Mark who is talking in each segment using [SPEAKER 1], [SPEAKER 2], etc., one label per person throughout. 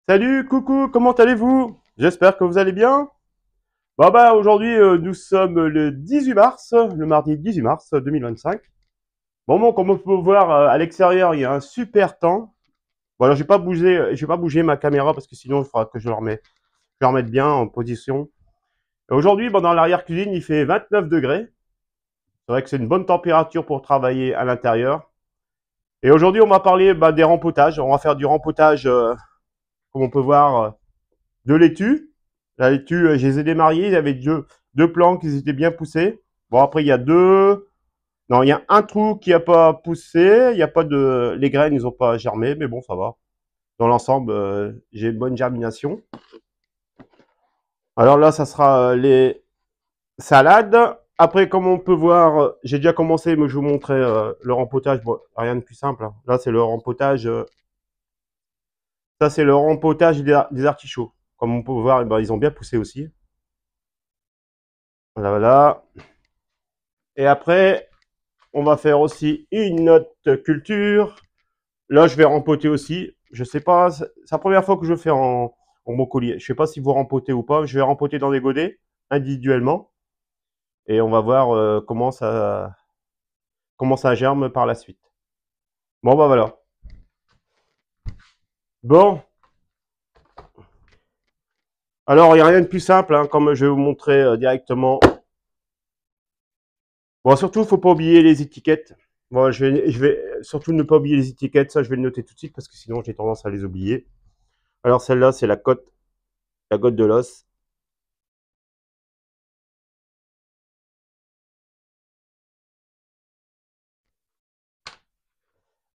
[SPEAKER 1] Salut, coucou, comment allez-vous? J'espère que vous allez bien. Bah aujourd'hui nous sommes le 18 mars, le mardi 18 mars 2025. Bon, comme on peut voir à l'extérieur, il y a un super temps. Bon alors j'ai pas bougé ma caméra parce que sinon il faudra que je la remette bien en position. Et aujourd'hui, dans l'arrière-cuisine, il fait 29 degrés. C'est vrai que c'est une bonne température pour travailler à l'intérieur. Et aujourd'hui, on va parler des rempotages. On va faire du rempotage, comme on peut voir, de laitue. La laitue, je les ai démariés, il y avait deux plants qui étaient bien poussés. Bon, après, il y a non, il y a un trou qui a pas poussé, il y a pas les graines, ils ont pas germé, mais bon, ça va. Dans l'ensemble, j'ai une bonne germination. Alors là, ça sera les salades. Après, comme on peut voir, j'ai déjà commencé, mais je vous montrer le rempotage. Bon, rien de plus simple, hein. Là, c'est le rempotage. Ça, c'est le rempotage des artichauts. Comme on peut voir, ils ont bien poussé aussi. Voilà, voilà. Et après, on va faire aussi une autre culture. Là, je vais rempoter aussi. Je sais pas, c'est la première fois que je fais en brocoli. Je sais pas si vous rempotez ou pas. Je vais rempoter dans des godets individuellement et on va voir comment ça germe par la suite. Bon bah voilà. Bon, alors il n'y a rien de plus simple, hein, comme je vais vous montrer directement. Bon, surtout, faut pas oublier les étiquettes. Bon, je vais surtout ne pas oublier les étiquettes. Ça, je vais le noter tout de suite parce que sinon j'ai tendance à les oublier. Alors celle-là, c'est la côte de l'os.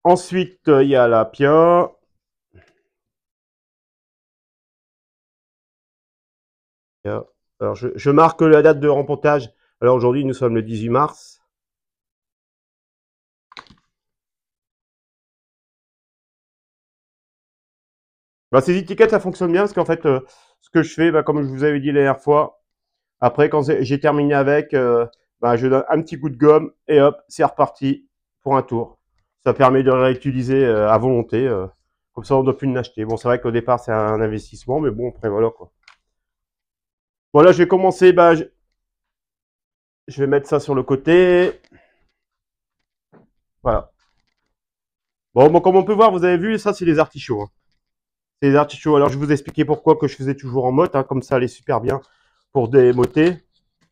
[SPEAKER 1] Ensuite, il y a la pia. Alors, je marque la date de remportage. Alors, aujourd'hui, nous sommes le 18 mars. Ces étiquettes, ça fonctionne bien parce qu'en fait, ce que je fais, comme je vous avais dit la dernière fois, après, quand j'ai terminé avec, je donne un petit coup de gomme et hop, c'est reparti pour un tour. Ça permet de réutiliser à volonté. Comme ça, on ne doit plus en acheter. Bon, c'est vrai qu'au départ, c'est un investissement, mais bon, après, voilà quoi. Voilà, je vais commencer. Je vais mettre ça sur le côté. Voilà. Bon, comme on peut voir, vous avez vu, ça, c'est les artichauts, hein. C'est les artichauts. Alors, je vais vous expliquer pourquoi que je faisais toujours en motte, hein, comme ça, elle est super bien pour démotter.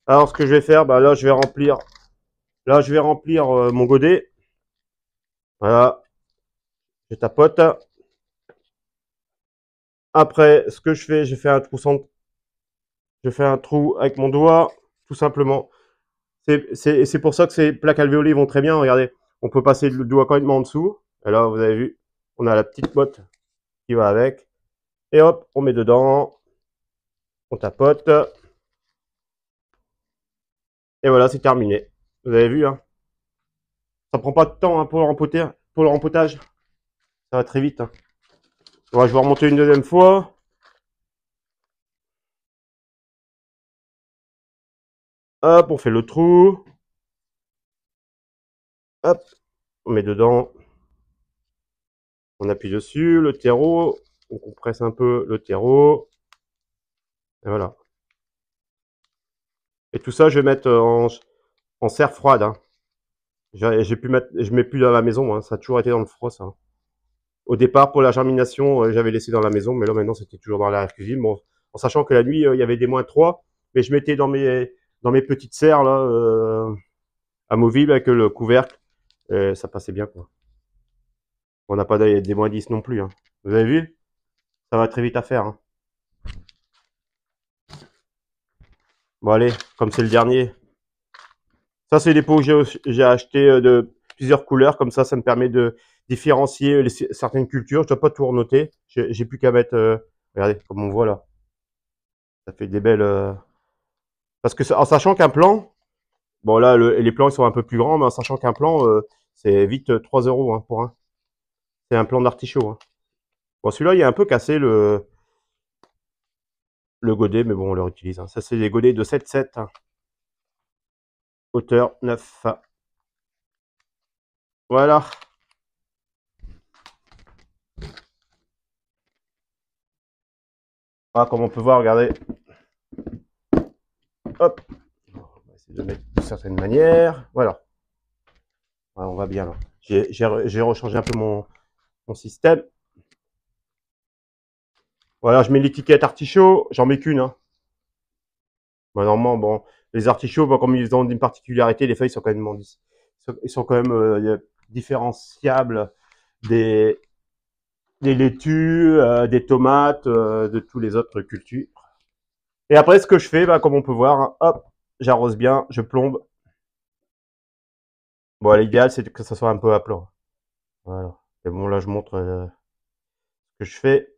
[SPEAKER 1] Alors, ce que je vais faire, là, je vais remplir mon godet. Voilà, je tapote. Après, ce que je fais, je fais un trou avec mon doigt, tout simplement. C'est pour ça que ces plaques alvéolées vont très bien. Regardez, on peut passer le doigt complètement en dessous. Et là, vous avez vu, on a la petite motte qui va avec. Et hop, on met dedans, on tapote. Et voilà, c'est terminé. Vous avez vu, hein. Ça prend pas de temps, hein, pour le rempotage. Ça va très vite, hein. Ouais, je vais remonter une deuxième fois. Hop, on fait le trou. Hop, on met dedans. On appuie dessus, le terreau. On compresse un peu le terreau. Et voilà. Et tout ça, je vais mettre en serre froide, hein. Je mets plus dans la maison, hein. Ça a toujours été dans le froid, ça, hein. Au départ, pour la germination, j'avais laissé dans la maison, mais là, maintenant, c'était toujours dans la cuisine. Bon, en sachant que la nuit, il y avait des -3, mais je mettais dans mes petites serres, là, amovibles avec le couvercle. Et ça passait bien, quoi. On n'a pas des -10 non plus, hein. Vous avez vu? Ça va très vite à faire, hein. Bon, allez, comme c'est le dernier. Ça, c'est des pots que j'ai acheté de plusieurs couleurs. Comme ça me permet de différencier certaines cultures. Je dois pas tout renoter. J'ai plus qu'à mettre, regardez, comme on voit là. Ça fait des belles, parce que en sachant qu'un plant, bon là, les plants ils sont un peu plus grands, mais en sachant qu'un plant, c'est vite 3 euros, hein, pour un. C'est un plant d'artichaut, hein. Bon, celui-là, il est un peu cassé, le godet, mais bon, on le réutilise, hein. Ça, c'est des godets de 7,7, hein. Hauteur 9. Voilà. Voilà, comme on peut voir, regardez. Hop. On va essayer de mettre de certaines manières. Voilà. Voilà, on va bien là. J'ai rechangé un peu mon système. Voilà, je mets l'étiquette artichaut. J'en mets qu'une. Hein. Bah, normalement, bon, les artichauts, bon, comme ils ont une particularité, les feuilles sont quand même, ils sont quand même différenciables des laitues, des tomates, de tous les autres cultures. Et après, ce que je fais, bah, comme on peut voir, hein, hop, j'arrose bien, je plombe. Bon, l'idéal, c'est que ça soit un peu à plat. Voilà. Et bon, là, je montre ce que je fais.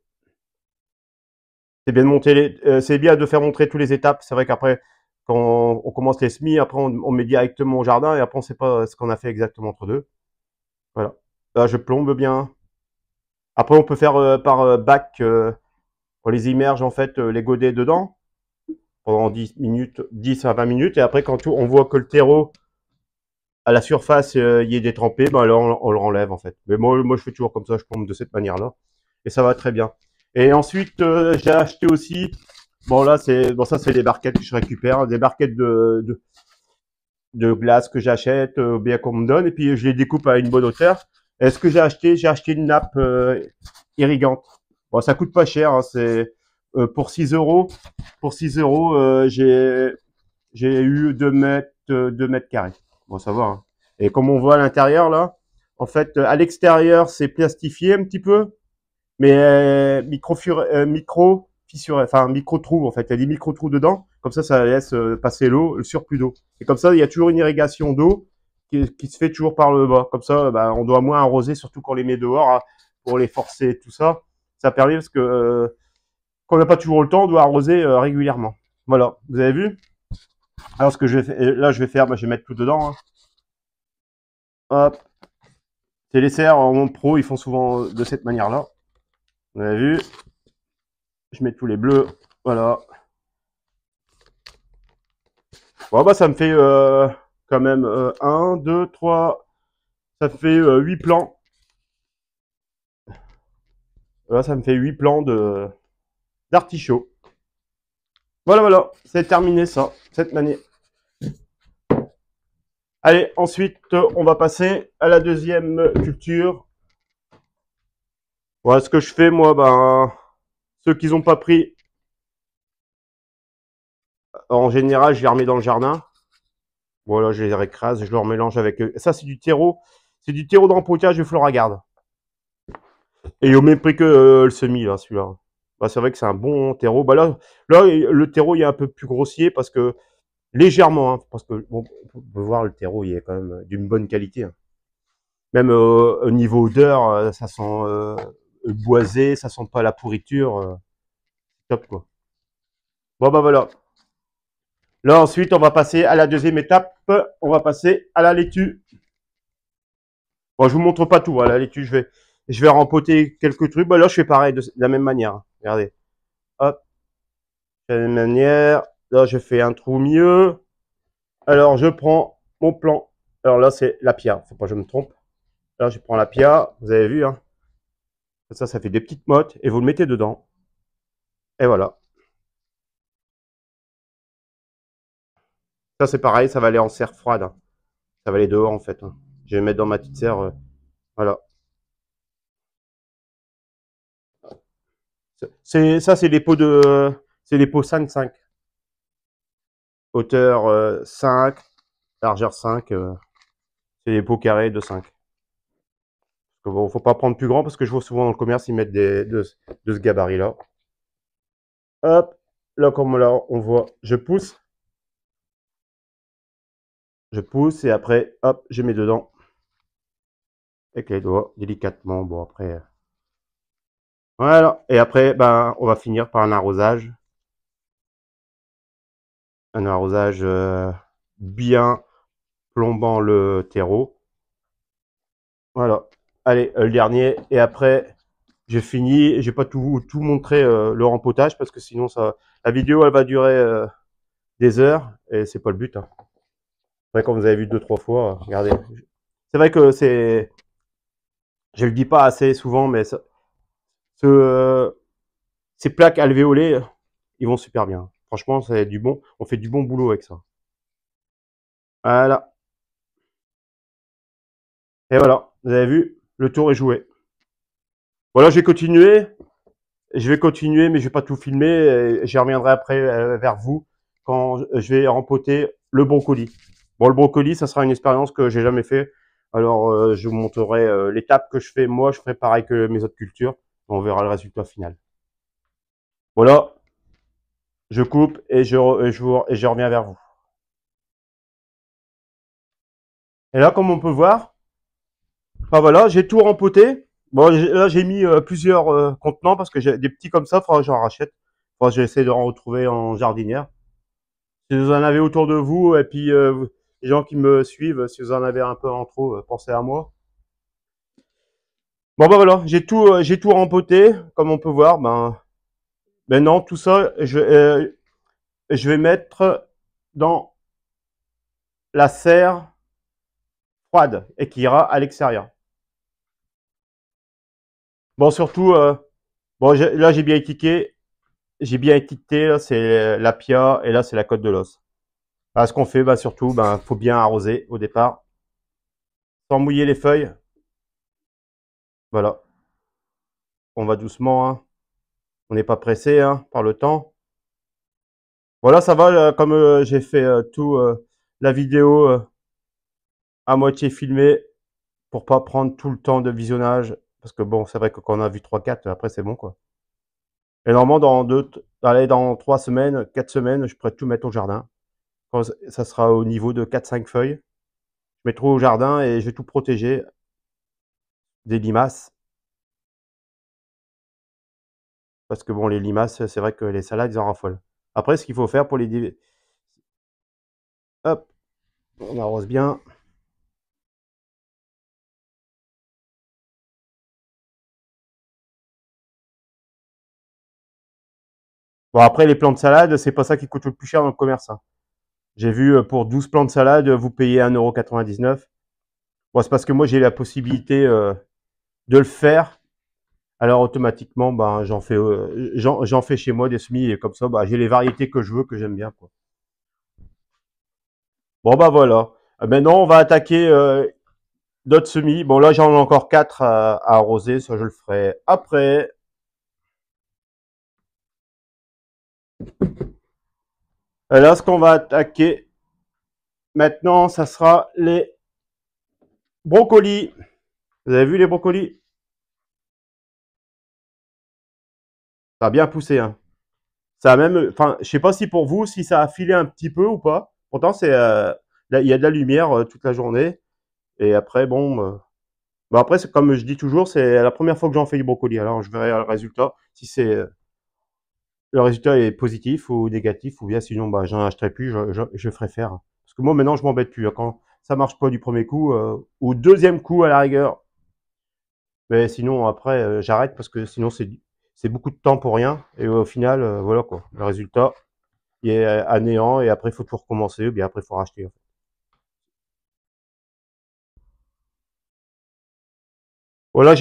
[SPEAKER 1] C'est bien de monter c'est bien de faire montrer toutes les étapes. C'est vrai qu'après, quand on commence les semis, après, on met directement au jardin et après, on sait pas ce qu'on a fait exactement entre deux. Voilà. Là, je plombe bien. Après, on peut faire par bac, on les immerge, en fait, les godets dedans pendant 10 minutes, 10 à 20 minutes. Et après, quand on voit que le terreau à la surface y est détrempé, ben là, on le renlève, en fait. Mais moi, je fais toujours comme ça, je plombe de cette manière-là. Et ça va très bien. Et ensuite, j'ai acheté aussi, bon là, ça c'est des barquettes que je récupère, des barquettes de glace que j'achète, bien qu'on me donne, et puis je les découpe à une bonne hauteur. Et ce que j'ai acheté une nappe irrigante. Bon, ça coûte pas cher, hein, c'est pour 6 euros. Pour 6 euros, j'ai eu 2 mètres carrés. Bon, ça va. Hein. Et comme on voit à l'intérieur là, en fait, à l'extérieur, c'est plastifié un petit peu, mais micro fissuré, enfin micro trou en fait. Il y a des micro trous dedans, comme ça laisse passer l'eau, le surplus d'eau. Et comme ça, il y a toujours une irrigation d'eau qui se fait toujours par le bas. Comme ça, bah, on doit moins arroser, surtout quand on les met dehors, hein, pour les forcer, tout ça. Ça permet parce que quand on n'a pas toujours le temps, on doit arroser régulièrement. Voilà, vous avez vu. Alors ce que je vais faire, là, je vais faire, bah, je vais mettre tout dedans. Hein. Hop. C'est les serres en monde pro, ils font souvent de cette manière-là. Vous avez vu. Je mets tous les bleus. Voilà. Bon, bah, ça me fait quand même 1, 2, 3. Ça fait 8 plans. Là, ça me fait 8 plans d'artichaut. Voilà. C'est terminé ça, cette manière. Allez, ensuite, on va passer à la deuxième culture. Voilà, ce que je fais, moi, ben, ceux qui n'ont pas pris, en général, je les remets dans le jardin. Voilà, je les écrase, je leur mélange avec eux. Ça, c'est du terreau. C'est du terreau d'empotage de Floragarde. Et au même prix que le semis, là, celui-là. Bah, c'est vrai que c'est un bon terreau. Bah, là, le terreau, il est un peu plus grossier parce que, légèrement, hein, parce que, bon, on peut voir le terreau, il est quand même d'une bonne qualité. Hein. Même au niveau odeur, ça sent boisé, ça sent pas la pourriture. Top, quoi. Bon, bah, voilà. Là, ensuite, on va passer à la deuxième étape. On va passer à la laitue. Bon, je vous montre pas tout. Hein, la laitue, je vais rempoter quelques trucs. Bah, là, je fais pareil de la même manière. Hein. Regardez. Hop. De la même manière. Là, je fais un trou au milieu. Alors, je prends mon plan. Alors là, c'est la pia. Faut pas que je me trompe. Là, je prends la pia. Vous avez vu, hein. Ça fait des petites mottes. Et vous le mettez dedans. Et voilà. Ça, c'est pareil. Ça va aller en serre froide. Hein. Ça va aller dehors, en fait. Hein. Je vais mettre dans ma petite serre. Voilà. Ça, c'est des pots c'est des pots 5-5. Hauteur 5, largeur 5. C'est des pots carrés de 5. Bon, faut pas prendre plus grand parce que je vois souvent dans le commerce, ils mettent de ce gabarit-là. Hop, là comme là, on voit, je pousse et après, hop, je mets dedans avec les doigts, délicatement. Bon, après, voilà. Et après, ben, on va finir par un arrosage. Un arrosage bien plombant le terreau. Voilà. Allez, le dernier. Et après, j'ai fini. J'ai pas tout montré le rempotage parce que sinon, la vidéo, elle va durer des heures et c'est pas le but. Hein. Après, comme vous avez vu 2-3 fois, regardez. C'est vrai que je le dis pas assez souvent, mais ce ces plaques alvéolées, ils vont super bien. Franchement, c'est du bon. On fait du bon boulot avec ça. Voilà. Et voilà. Vous avez vu, le tour est joué. Voilà, je vais continuer. Je vais continuer, mais je vais pas tout filmer. J'y reviendrai après vers vous quand je vais rempoter le brocoli. Bon, le brocoli, ça sera une expérience que j'ai jamais fait. Alors, je vous montrerai l'étape que je fais. Moi, je ferai pareil que mes autres cultures. On verra le résultat final. Voilà, je coupe et je reviens vers vous. Et là, comme on peut voir, enfin voilà, j'ai tout rempoté. Bon, là, j'ai mis plusieurs contenants parce que j'ai des petits comme ça, il faudra que j'en rachète. Enfin, j'ai essayé de en retrouver en jardinière. Si vous en avez autour de vous, et puis les gens qui me suivent, si vous en avez un peu en trop, pensez à moi. Bon, ben voilà, j'ai tout rempoté, comme on peut voir. Ben, maintenant, tout ça, je vais mettre dans la serre froide et qui ira à l'extérieur. Bon, surtout, bon, là, j'ai bien étiqueté, là, c'est la pia et là, c'est la côte de l'os. Là, ce qu'on fait, bah, surtout, ben, faut bien arroser au départ, sans mouiller les feuilles. Voilà, on va doucement, hein. On n'est pas pressé hein, par le temps. Voilà, ça va, comme j'ai fait tout la vidéo à moitié filmée pour pas prendre tout le temps de visionnage. Parce que bon, c'est vrai que quand on a vu 3-4, après c'est bon quoi. Et normalement, dans 3 semaines, 4 semaines, je pourrais tout mettre au jardin. Quand ça sera au niveau de 4-5 feuilles. Je mettrai au jardin et je vais tout protéger des limaces. Parce que bon, les limaces, c'est vrai que les salades, ils en raffolent. Après, ce qu'il faut faire pour les... Hop, on arrose bien. Bon, après, les plants de salade, c'est pas ça qui coûte le plus cher dans le commerce. Hein. J'ai vu pour 12 plants de salade, vous payez 1,99 €. Bon, c'est parce que moi, j'ai la possibilité de le faire. Alors, automatiquement, ben, j'en fais chez moi des semis et comme ça, bah, j'ai les variétés que je veux, que j'aime bien. Quoi. Bon, bah voilà. Maintenant, on va attaquer d'autres semis. Bon, là, j'en ai encore 4 à arroser. Ça, je le ferai après. Là, ce qu'on va attaquer maintenant, ça sera les brocolis. Vous avez vu les brocolis? Ça a bien poussé, hein. Ça a même, enfin, je sais pas si pour vous, si ça a filé un petit peu ou pas. Pourtant, il y a de la lumière toute la journée. Et après, bon après, c'est comme je dis toujours, c'est la première fois que j'en fais du brocoli. Alors, je verrai le résultat, si le résultat est positif ou négatif, ou bien sinon, bah, j'en achèterai plus, je ferai faire. Parce que moi, maintenant, je m'embête plus. Hein. Quand ça marche pas du premier coup, ou deuxième coup à la rigueur, mais sinon, après, j'arrête parce que sinon, c'est beaucoup de temps pour rien. Et au final, voilà quoi. Le résultat, il est à néant et après, il faut tout recommencer. Ou bien après, il faut racheter. En fait. Voilà,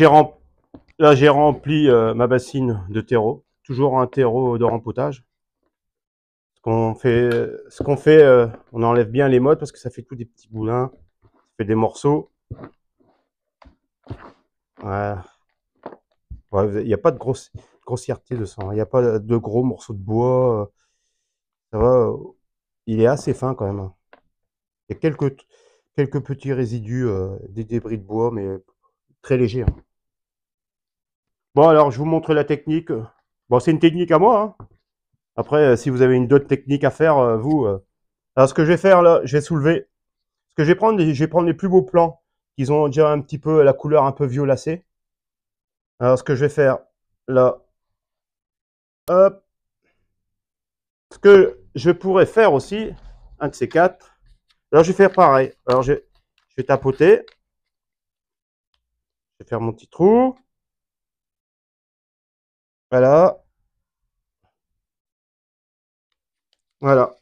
[SPEAKER 1] là, j'ai rempli ma bassine de terreau. Toujours un terreau de rempotage. On enlève bien les mottes parce que ça fait tout des petits boulins. Ça fait des morceaux. Voilà. Ouais, il n'y a pas de grossièreté de sang. Il n'y a pas de gros morceaux de bois. Ça va. Il est assez fin quand même. Il y a quelques petits résidus, des débris de bois, mais très légers. Hein. Bon, alors, je vous montre la technique. Bon, c'est une technique à moi. Hein. Après, si vous avez une d'autres techniques à faire, vous. Alors, ce que je vais faire là, je vais soulever. Ce que je vais prendre les plus beaux plants. Ils ont déjà un petit peu la couleur un peu violacée. Alors, ce que je vais faire là, hop. Ce que je pourrais faire aussi, un de ces quatre. Alors, je vais faire pareil. Alors, je vais tapoter. Je vais faire mon petit trou. Voilà. Voilà.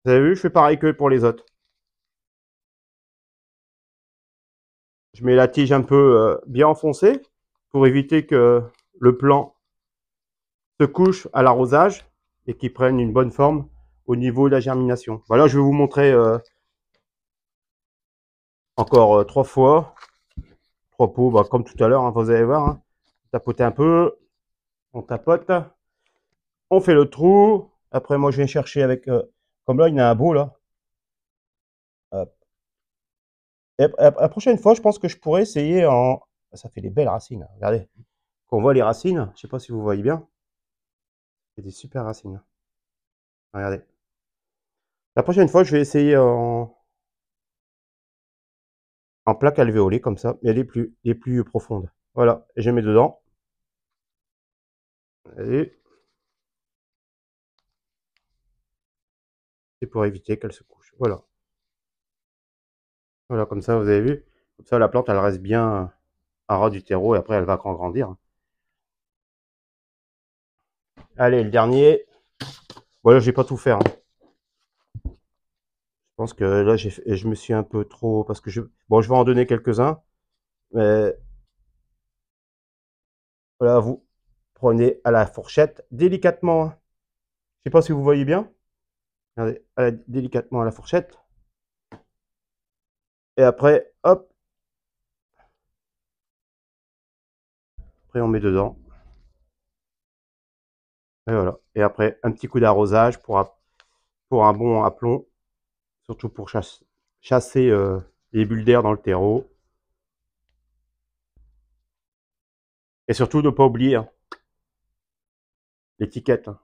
[SPEAKER 1] Vous avez vu, je fais pareil que pour les autres. Je mets la tige un peu bien enfoncée pour éviter que le plant se couchent à l'arrosage et qui prennent une bonne forme au niveau de la germination. Voilà, je vais vous montrer encore 3 fois. 3 pots, bah, comme tout à l'heure, hein, vous allez voir. Hein. Tapoter un peu, on tapote, on fait le trou. Après, moi, je viens chercher avec, comme là, il y en a un beau là. Et la prochaine fois, je pense que je pourrais essayer en. Ça fait des belles racines. Regardez, qu'on voit les racines. Je sais pas si vous voyez bien. C'est des super racines. Regardez. La prochaine fois, je vais essayer en plaque alvéolée comme ça, mais les plus profondes. Voilà, et je mets dedans. Et c'est pour éviter qu'elle se couche. Voilà. Voilà, comme ça, vous avez vu. Comme ça, la plante, elle reste bien à ras du terreau et après, elle va grandir. Allez, le dernier. Voilà, je vais pas tout faire. Hein. Je pense que là, je me suis un peu trop. Parce que bon, je vais en donner quelques-uns. Mais voilà, vous prenez à la fourchette délicatement. Hein. Je sais pas si vous voyez bien. Regardez, délicatement à la fourchette. Et après, hop. Après, on met dedans. Et voilà. Et après, un petit coup d'arrosage pour un bon aplomb. Surtout pour chasser les bulles d'air dans le terreau. Et surtout, ne pas oublier hein, l'étiquette. Hein.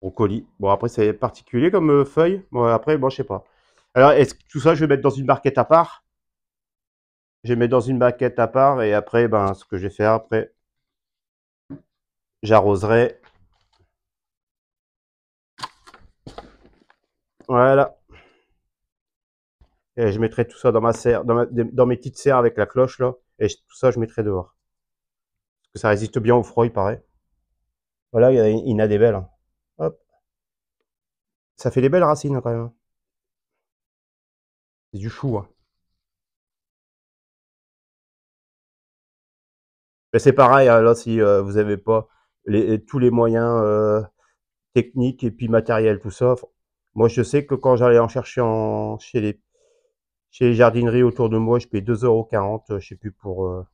[SPEAKER 1] Brocoli. Bon, après, c'est particulier comme feuille. Bon, après, bon, je sais pas. Alors, est-ce que tout ça, je vais mettre dans une barquette à part. Je vais mettre dans une barquette à part. Et après, ben, ce que je vais faire après, j'arroserai. Voilà. Et je mettrai tout ça dans ma serre, dans mes petites serres avec la cloche, là. Et tout ça, je mettrai dehors. Parce que ça résiste bien au froid, il paraît. Voilà, il y en a des belles. Hein. Hop. Ça fait des belles racines, quand même. C'est du chou, hein. Mais c'est pareil, hein, là, si vous n'avez pas tous les moyens techniques et puis matériels, tout ça. Moi, je sais que quand j'allais en chercher chez les jardineries autour de moi, je paye 2,40 €, je sais plus, pour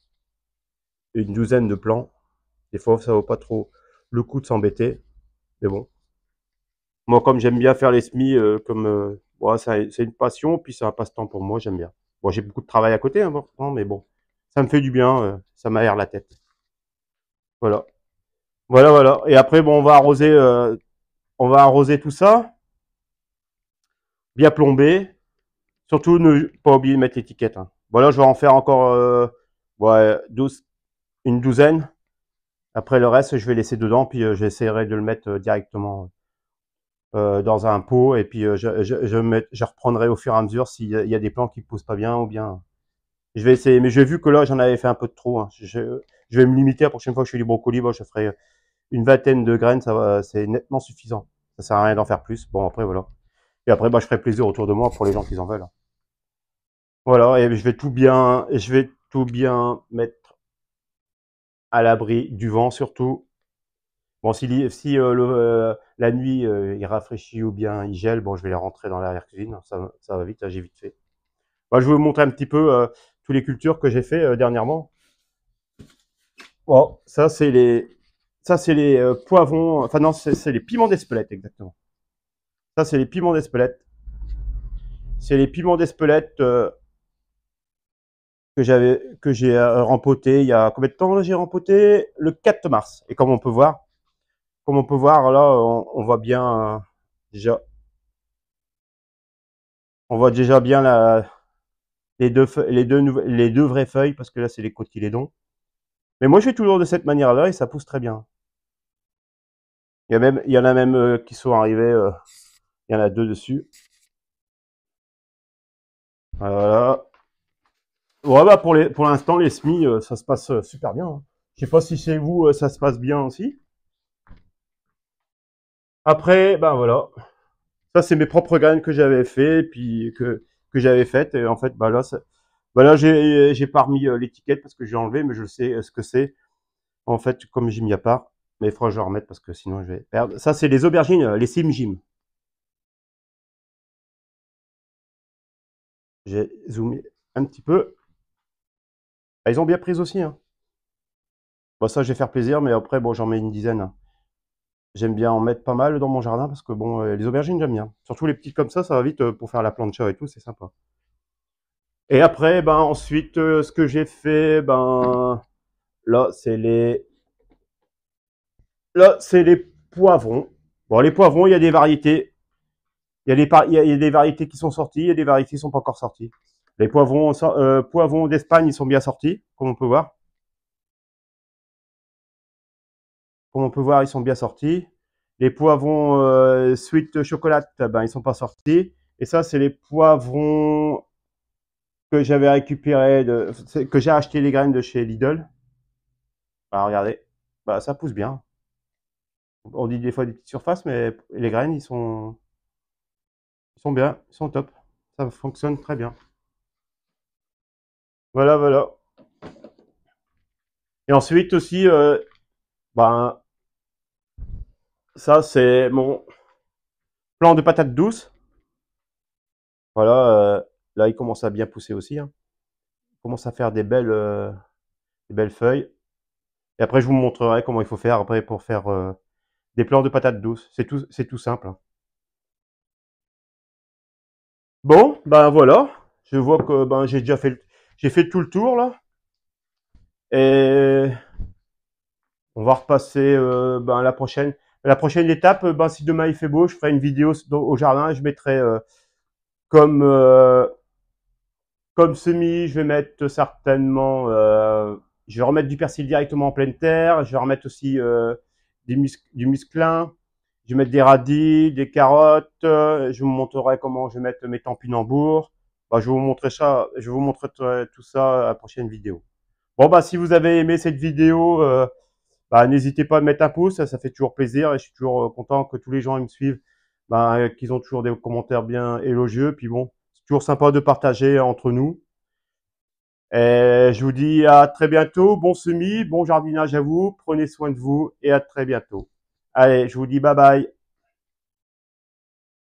[SPEAKER 1] une douzaine de plants. Des fois, ça vaut pas trop le coup de s'embêter. Mais bon. Moi, comme j'aime bien faire les semis, ouais, c'est une passion, puis c'est un passe-temps pour moi, j'aime bien. Bon, j'ai beaucoup de travail à côté, hein, pourtant, mais bon. Ça me fait du bien, ça m'aère la tête. Voilà. Voilà, voilà. Et après, bon, on va arroser tout ça, bien plomber. Surtout, ne pas oublier de mettre l'étiquette. Hein. Voilà, je vais en faire encore ouais, une douzaine. Après, le reste, je vais laisser dedans, puis j'essaierai de le mettre directement dans un pot, et puis je reprendrai au fur et à mesure s'il y a des plants qui ne poussent pas bien, ou bien je vais essayer. Mais j'ai vu que là, j'en avais fait un peu de trop. Hein. Je vais me limiter la prochaine fois que je fais du brocoli, bon, je ferai une vingtaine de graines, ça va, c'est nettement suffisant. Ça sert à rien d'en faire plus. Bon, après, voilà. Et après, bah, je ferai plaisir autour de moi pour les gens qui en veulent. Voilà, et je vais tout bien mettre à l'abri du vent surtout. Bon, si la nuit il rafraîchit ou bien il gèle, bon, je vais les rentrer dans l'arrière-cuisine. Ça va vite, hein, j'ai vite fait. Bah, je vais vous montrer un petit peu toutes les cultures que j'ai fait dernièrement. Bon, ça c'est les poivrons. Enfin non, c'est les piments d'Espelette exactement. Ça c'est les piments d'Espelette. C'est les piments d'Espelette que j'ai rempoté il y a combien de temps là j'ai rempoté le 4 mars. Et comme on peut voir là, on voit bien déjà, on voit déjà bien les deux vraies feuilles parce que là c'est les cotylédons. Mais moi je fais toujours de cette manière-là et ça pousse très bien. Il y en a même qui sont arrivés, il y en a deux dessus. Voilà. Ouais, bah pour l'instant les semis ça se passe super bien. Hein. Je sais pas si chez vous ça se passe bien aussi. Après, ben voilà. Ça, c'est mes propres graines que j'avais fait, puis que j'avais faites. Et en fait, bah là, j'ai pas remis l'étiquette parce que j'ai enlevé, mais je sais ce que c'est. En fait, comme j'ai mis à part. Mais il faudra que je le remette parce que sinon je vais perdre. Ça, c'est les aubergines, les Sim Jim. J'ai zoomé un petit peu. Ah, ils ont bien pris aussi, hein. Bon, ça, je vais faire plaisir, mais après, bon, j'en mets une dizaine. J'aime bien en mettre pas mal dans mon jardin parce que bon, les aubergines, j'aime bien. Surtout les petites comme ça va vite pour faire la plancha et tout, c'est sympa. Et après, ben ensuite, ce que j'ai fait, ben là, c'est les poivrons. Bon, les poivrons, il y a des variétés. Il y a des variétés qui sont sorties, il y a des variétés qui sont pas encore sorties. Les poivrons d'Espagne, ils sont bien sortis, comme on peut voir. Comme on peut voir, ils sont bien sortis. Les poivrons sweet chocolate, ben ils sont pas sortis. Et ça, c'est les poivrons que j'avais récupérés que j'ai acheté les graines de chez Lidl. Bah, regardez, bah ça pousse bien. On dit des fois des petites surfaces, mais les graines, ils sont bien, ils sont top. Ça fonctionne très bien. Voilà, voilà. Et ensuite aussi, ben ça c'est mon plant de patates douces. Voilà, là il commence à bien pousser aussi, hein. Il commence à faire des belles feuilles. Et après je vous montrerai comment il faut faire après pour faire des plants de patates douces. C'est tout simple, hein. Bon, ben voilà. Je vois que ben j'ai fait tout le tour là. Et on va repasser ben, la prochaine. La prochaine étape, ben, si demain il fait beau, je ferai une vidéo au jardin et je mettrai comme comme semis, je vais mettre certainement, je vais remettre du persil directement en pleine terre. Je vais remettre aussi du musclin. Je vais mettre des radis, des carottes. Je vous montrerai comment je vais mettre mes topinambours. Ben, je vais vous montrer ça. Je vais vous montrer tout ça à la prochaine vidéo. Bon bah si vous avez aimé cette vidéo, bah, n'hésitez pas à mettre un pouce, ça fait toujours plaisir et je suis toujours content que tous les gens ils me suivent, bah, qu'ils ont toujours des commentaires bien élogieux. Puis bon, c'est toujours sympa de partager entre nous. Et je vous dis à très bientôt, bon semis, bon jardinage à vous, prenez soin de vous et à très bientôt. Allez, je vous dis bye bye.